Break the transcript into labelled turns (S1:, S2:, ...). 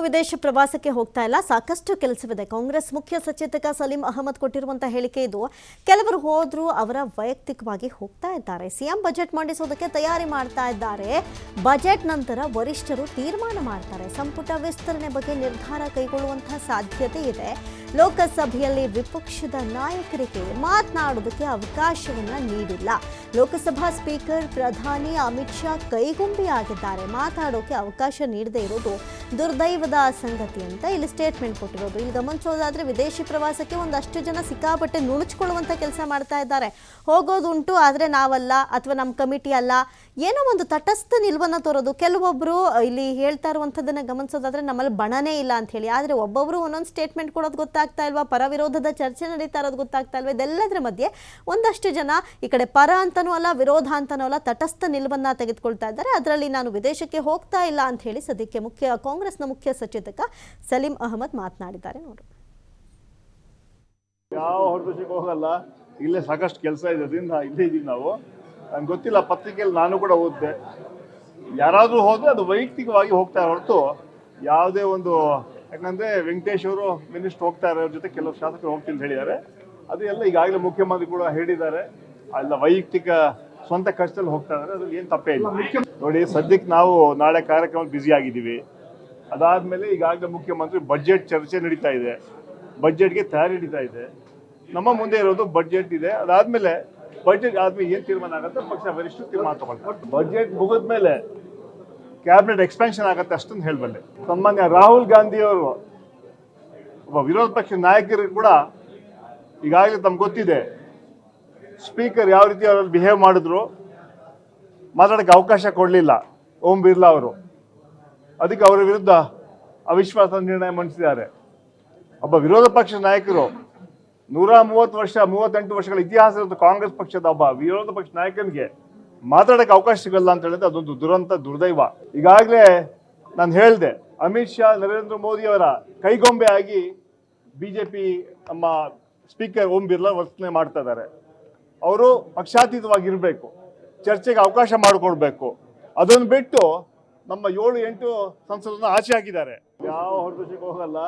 S1: ವಿದೇಶ ಪ್ರವಾಸಕ್ಕೆ ಹೋಗ್ತಾ ಇಲ್ಲ, ಸಾಕಷ್ಟು ಕೆಲಸವಿದೆ. ಕಾಂಗ್ರೆಸ್ ಮುಖ್ಯ ಸಚೇತಕ ಸಲೀಂ ಅಹಮದ್ ಕೊಟ್ಟಿರುವಂತಹ ಹೇಳಿಕೆ ಇದು. ಕೆಲವರು ಹೋದ್ರು, ಅವರ ವೈಯಕ್ತಿಕವಾಗಿ ಹೋಗ್ತಾ ಇದ್ದಾರೆ. ಸಿಎಂ ಬಜೆಟ್ ಮಂಡಿಸೋದಕ್ಕೆ ತಯಾರಿ ಮಾಡ್ತಾ ಇದ್ದಾರೆ. ಬಜೆಟ್ ನಂತರ ವರಿಷ್ಠರು ತೀರ್ಮಾನ ಮಾಡ್ತಾರೆ. ಸಂಪುಟ ವಿಸ್ತರಣೆ ಬಗ್ಗೆ ನಿರ್ಧಾರ ಕೈಗೊಳ್ಳುವಂತಹ ಸಾಧ್ಯತೆ ಇದೆ. ಲೋಕಸಭೆಯಲ್ಲಿ ವಿಪಕ್ಷದ ನಾಯಕರಿಗೆ ಮಾತನಾಡೋದಕ್ಕೆ ಅವಕಾಶವನ್ನ ನೀಡಿಲ್ಲ. ಲೋಕಸಭಾ ಸ್ಪೀಕರ್ ಪ್ರಧಾನಿ ಅಮಿತ್ ಶಾ ಕೈಗೊಂಬೆಯಾಗಿದ್ದಾರೆ. ಮಾತಾಡೋಕೆ ಅವಕಾಶ ನೀಡದೇ ಇರೋದು ದುರ್ದೈವದ ಸಂಗತಿ ಅಂತ ಇಲ್ಲಿ ಸ್ಟೇಟ್ಮೆಂಟ್ ಕೊಟ್ಟಿರೋದು. ಇಲ್ಲಿ ಗಮನಿಸೋದಾದ್ರೆ ವಿದೇಶಿ ಪ್ರವಾಸಕ್ಕೆ ಒಂದಷ್ಟು ಜನ ಸಿಕ್ಕಾಪಟ್ಟೆ ನುಣುಚ್ಕೊಳ್ಳುವಂಥ ಕೆಲಸ ಮಾಡ್ತಾ ಇದ್ದಾರೆ. ಹೋಗೋದುಂಟು, ಆದರೆ ನಾವಲ್ಲ ಅಥವಾ ನಮ್ಮ ಕಮಿಟಿ ಅಲ್ಲ, ಏನೋ ಒಂದು ತಟಸ್ಥ ನಿಲುವನ್ನು ತೋರೋದು. ಕೆಲವೊಬ್ಬರು ಇಲ್ಲಿ ಹೇಳ್ತಾ ಇರುವಂಥದ್ದನ್ನು ಗಮನಿಸೋದಾದ್ರೆ ನಮ್ಮಲ್ಲಿ ಬಣನೇ ಇಲ್ಲ ಅಂತ ಹೇಳಿ, ಆದರೆ ಒಬ್ಬೊಬ್ಬರು ಒಂದೊಂದು ಸ್ಟೇಟ್ಮೆಂಟ್ ಕೊಡೋದು ಗೊತ್ತಾಗ್ತಾ ಇಲ್ವಾ, ಪರ ವಿರೋಧದ ಚರ್ಚೆ ನಡೀತಾ ಇರೋದು ಗೊತ್ತಾಗ್ತಾ ಇಲ್ವಾ. ಇದೆಲ್ಲದರ ಮಧ್ಯೆ ಒಂದಷ್ಟು ಜನ ಈ ಕಡೆ ಪರ ಅಂತನೂ ಅಲ್ಲ, ವಿರೋಧ ಅಂತನೂ ಅಲ್ಲ, ತಟಸ್ಥ ನಿಲುವನ್ನು ತೆಗೆದುಕೊಳ್ತಾ ಇದ್ದಾರೆ. ಅದರಲ್ಲಿ ನಾನು ವಿದೇಶಕ್ಕೆ ಹೋಗ್ತಾ ಇಲ್ಲ ಅಂತ ಹೇಳಿ ಸದ್ಯಕ್ಕೆ ಕಾಂಗ್ರೆಸ್ನ ಮುಖ್ಯ ಸಚೇತಕ ಸಲೀಂ ಅಹಮದ್ ಮಾತನಾಡಿದ್ದಾರೆ. ನೋಡಿ,
S2: ಯಾವ ಹೊರದೇಶಕ್ಕೆ ಹೋಗಲ್ಲ, ಇಲ್ಲೇ ಸಾಕಷ್ಟು ಕೆಲಸ ಇದೆ, ಅದರಿಂದ ಇಲ್ಲೇ ಇದೀವಿ ನಾವು. ನಂಗೆ ಗೊತ್ತಿಲ್ಲ, ಪತ್ರಿಕೆಯಲ್ಲಿ ನಾನು ಕೂಡ ಓದಿದೆ. ಯಾರಾದರೂ ಹೋದ್ರೆ ಅದು ವೈಯಕ್ತಿಕವಾಗಿ ಹೋಗ್ತಾರೆ ಹೊರತು ಯಾವುದೇ ಒಂದು, ಯಾಕಂದ್ರೆ ವೆಂಕಟೇಶ್ ಅವರು ಮಿನಿಸ್ಟರ್ ಹೋಗ್ತಾರೆ, ಅವ್ರ ಜೊತೆ ಕೆಲವು ಶಾಸಕರು ಹೋಗ್ತೀನಿ ಅಂತ ಹೇಳಿದ್ದಾರೆ. ಅದು ಎಲ್ಲ ಈಗಾಗಲೇ ಮುಖ್ಯಮಂತ್ರಿ ಕೂಡ ಹೇಳಿದ್ದಾರೆ. ಅಲ್ಲ, ವೈಯಕ್ತಿಕ ಸ್ವಂತ ಖರ್ಚಲ್ಲಿ ಹೋಗ್ತಾ ಇದ್ದಾರೆ, ಅದ್ರಲ್ಲಿ ಏನು ತಪ್ಪೇ ಇಲ್ಲ. ನೋಡಿ, ಸದ್ಯಕ್ಕೆ ನಾವು ನಾಳೆ ಕಾರ್ಯಕ್ರಮ ಬ್ಯುಸಿ ಆಗಿದ್ದೀವಿ. ಅದಾದಮೇಲೆ ಈಗಾಗಲೇ ಮುಖ್ಯಮಂತ್ರಿ ಬಜೆಟ್ ಚರ್ಚೆ ನಡೀತಾ ಇದೆ, ಬಜೆಟ್ಗೆ ತಯಾರಿ ನಡೀತಾ ಇದೆ. ನಮ್ಮ ಮುಂದೆ ಇರೋದು ಬಜೆಟ್ ಇದೆ. ಅದಾದಮೇಲೆ ಬಜೆಟ್ ಆದ್ಮೇಲೆ ಏನು ತೀರ್ಮಾನ ಆಗುತ್ತೆ ಪಕ್ಷ ವರಿಷ್ಠರು ತೀರ್ಮಾನ ತಗೊಳ್ತಾರೆ. ಬಜೆಟ್ ಮುಗಿದ ಮೇಲೆ ಕ್ಯಾಬಿನೆಟ್ ಎಕ್ಸ್ಪೆನ್ಷನ್ ಆಗುತ್ತೆ ಅಷ್ಟೊಂದು ಹೇಳಬಲ್ಲೆ. ಸಾಮಾನ್ಯ ರಾಹುಲ್ ಗಾಂಧಿ ಅವರು ಒಬ್ಬ ವಿರೋಧ ಪಕ್ಷ ನಾಯಕರಿಗೆ ಕೂಡ ಈಗಾಗಲೇ ತಮ್ಗೆ ಗೊತ್ತಿದೆ, ಸ್ಪೀಕರ್ ಯಾವ ರೀತಿ ಅವರಲ್ಲಿ ಬಿಹೇವ್ ಮಾಡಿದ್ರು, ಮಾತಾಡೋಕ್ಕೆ ಅವಕಾಶ ಕೊಡಲಿಲ್ಲ ಓಂ ಬಿರ್ಲಾ ಅವರು. ಅದಕ್ಕೆ ಅವರ ವಿರುದ್ಧ ಅವಿಶ್ವಾಸ ನಿರ್ಣಯ ಮಂಡಿಸಿದ್ದಾರೆ. ಒಬ್ಬ ವಿರೋಧ ಪಕ್ಷ ನಾಯಕರು 38 ವರ್ಷಗಳ ಇತಿಹಾಸ ಇರೋದು ಕಾಂಗ್ರೆಸ್ ಪಕ್ಷದ ಒಬ್ಬ ವಿರೋಧ ಪಕ್ಷ ನಾಯಕನಿಗೆ ಮಾತಾಡೋಕ್ಕೆ ಅವಕಾಶ ಸಿಗಲ್ಲ ಅಂತ ಹೇಳಿದ್ರೆ ಅದೊಂದು ದುರಂತ, ದುರ್ದೈವ. ಈಗಾಗಲೇ ನಾನು ಹೇಳಿದೆ, ಅಮಿತ್ ಶಾ ನರೇಂದ್ರ ಮೋದಿ ಅವರ ಕೈಗೊಂಬೆ ಆಗಿ ಬಿಜೆಪಿ ನಮ್ಮ ಸ್ಪೀಕರ್ ಓಂ ಬಿರ್ಲಾ ವರ್ತನೆ ಮಾಡ್ತಾ ಇದ್ದಾರೆ. ಅವರು ಪಕ್ಷಾತೀತವಾಗಿರಬೇಕು, ಚರ್ಚೆಗೆ ಅವಕಾಶ ಮಾಡಿಕೊಡ್ಬೇಕು. ಅದನ್ನು ಬಿಟ್ಟು ನಮ್ಮ 7-8 ಸಂಸದರನ್ನ ಆಚೆ ಹಾಕಿದ್ದಾರೆ. ಯಾವ ಹೊರದೇಶಕ್ಕೆ ಹೋಗಲ್ಲ.